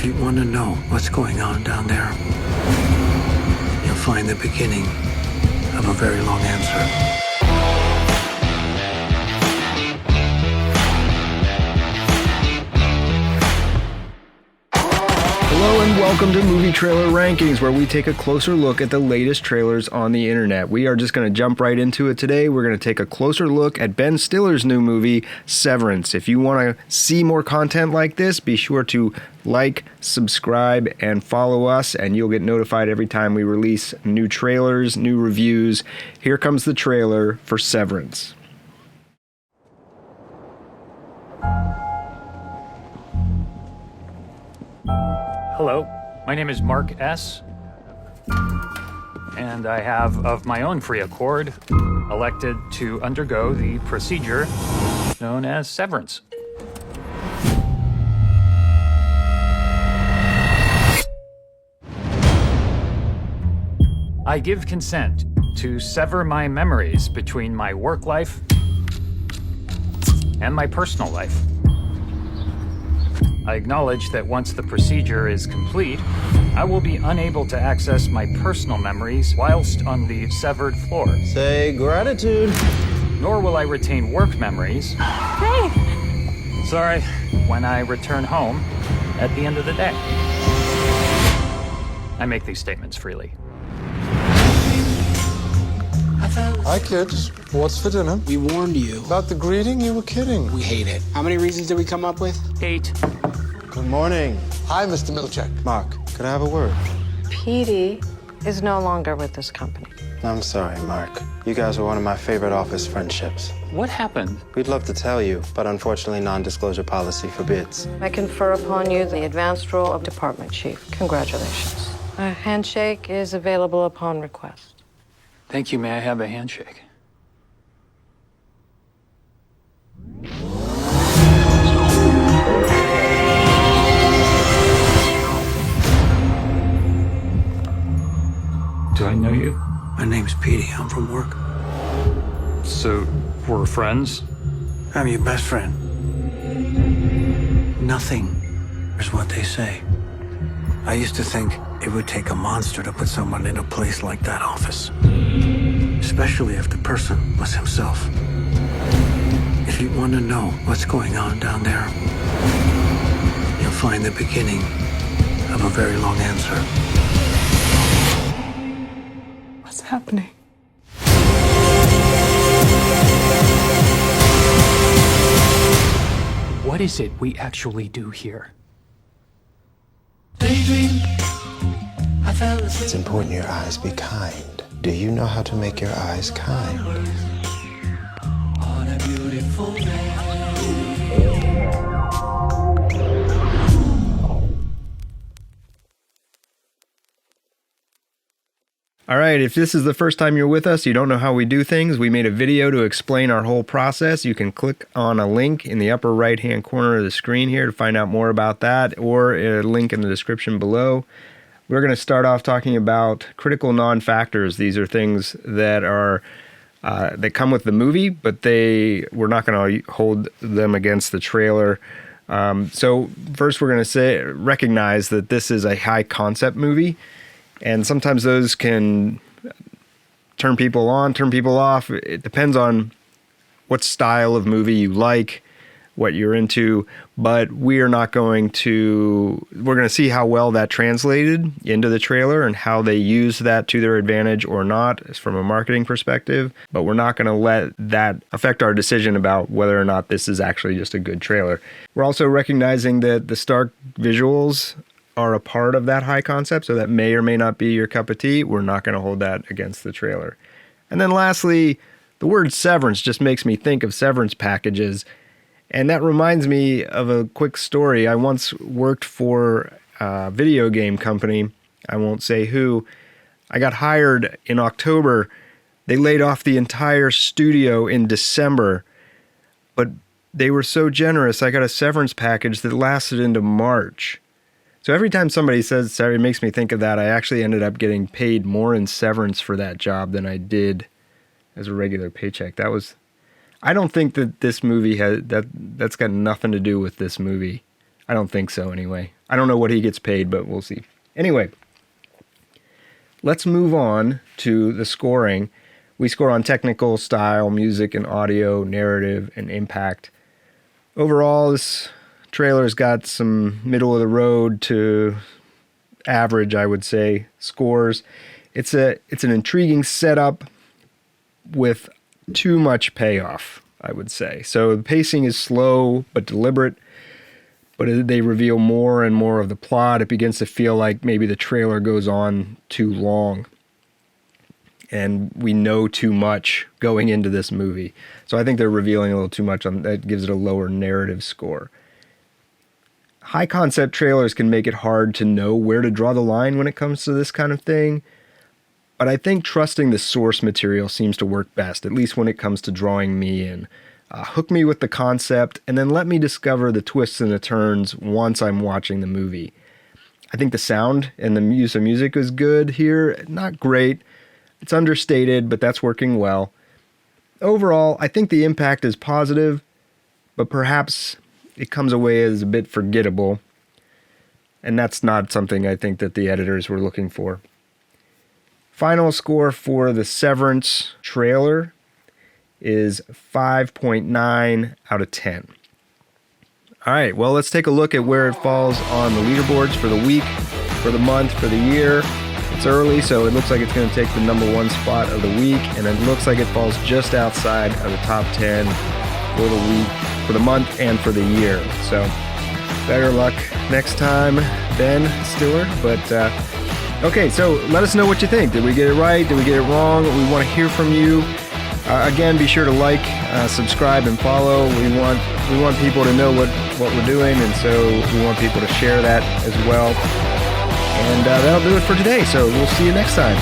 If you want to know what's going on down there, you'll find the beginning of a very long answer. Hello and welcome to Movie Trailer Rankings, where we take a closer look at the latest trailers on the internet. We are just going to jump right into it today. We're going to take a closer look at Ben Stiller's new movie, Severance. If you want to see more content like this, be sure to like, subscribe, and follow us, and you'll get notified every time we release new trailers, new reviews. Here comes the trailer for Severance. Hello, my name is Mark S., and I have, of my own free accord, elected to undergo the procedure known as severance. I give consent to sever my memories between my work life and my personal life. I acknowledge that once the procedure is complete, I will be unable to access my personal memories whilst on the severed floor. Say gratitude. Nor will I retain work memories. Hey! Sorry, when I return home at the end of the day. I make these statements freely. Hi, kids. What's for dinner? We warned you. About the greeting? You were kidding. We hate it. How many reasons did we come up with? 8. Good morning. Hi, Mr. Milchek. Mark, could I have a word? Petey is no longer with this company. I'm sorry, Mark. You guys were one of my favorite office friendships. What happened? We'd love to tell you, but unfortunately non-disclosure policy forbids. I confer upon you the advanced role of department chief. Congratulations. A handshake is available upon request. Thank you. May I have a handshake? Do I know you? My name's Petey. I'm from work. So, we're friends? I'm your best friend. Nothing is what they say. I used to think it would take a monster to put someone in a place like that office. Especially if the person was himself. If you want to know what's going on down there, you'll find the beginning of a very long answer. What's happening? What is it we actually do here? It's important your eyes be kind. Do you know how to make your eyes kind? On a beautiful day. All right, if this is the first time you're with us, you don't know how we do things, we made a video to explain our whole process. You can click on a link in the upper right-hand corner of the screen here to find out more about that, or a link in the description below. We're going to start off talking about critical non-factors. These are things that are that come with the movie, but we're not going to hold them against the trailer. So first, we're going to recognize that this is a high concept movie. And sometimes those can turn people on, turn people off. It depends on what style of movie you like, what you're into. But we're going to see how well that translated into the trailer and how they use that to their advantage or not from a marketing perspective. But we're not going to let that affect our decision about whether or not this is actually just a good trailer. We're also recognizing that the stark visuals are a part of that high concept, so that may or may not be your cup of tea. We're not going to hold that against the trailer. And then lastly, the word severance just makes me think of severance packages. And that reminds me of a quick story. I once worked for a video game company. I won't say who. I got hired in October. They laid off the entire studio in December. But they were so generous, I got a severance package that lasted into March. So every time somebody says sorry, it makes me think of that. I actually ended up getting paid more in severance for that job than I did as a regular paycheck. I don't think that this movie that's got nothing to do with this movie. I don't think so anyway. I don't know what he gets paid, but we'll see. Anyway, let's move on to the scoring. We score on technical, style, music, and audio, narrative, and impact. Overall, this trailer's got some middle of the road to average, I would say, scores. It's an intriguing setup with too much payoff, I would say. So the pacing is slow but deliberate, but they reveal more and more of the plot. It begins to feel like maybe the trailer goes on too long and we know too much going into this movie. So I think they're revealing a little too much. That gives it a lower narrative score. High concept trailers can make it hard to know where to draw the line when it comes to this kind of thing. But I think trusting the source material seems to work best, at least when it comes to drawing me in. Hook me with the concept, and then let me discover the twists and the turns once I'm watching the movie. I think the sound and the use of music is good here. Not great. It's understated, but that's working well. Overall, I think the impact is positive, but perhaps it comes away as a bit forgettable. And that's not something I think that the editors were looking for. Final score for the Severance trailer is 5.9 out of 10. All right, well, let's take a look at where it falls on the leaderboards for the week, for the month, for the year. It's early, so it looks like it's going to take the number 1 spot of the week, and it looks like it falls just outside of the top 10 for the week, for the month, and for the year. So better luck next time, Ben Stiller. But okay, so let us know what you think. Did we get it right? Did we get it wrong? We want to hear from you. Again, be sure to like, subscribe, and follow. We want people to know what we're doing, and so we want people to share that as well. And that'll do it for today. So we'll see you next time.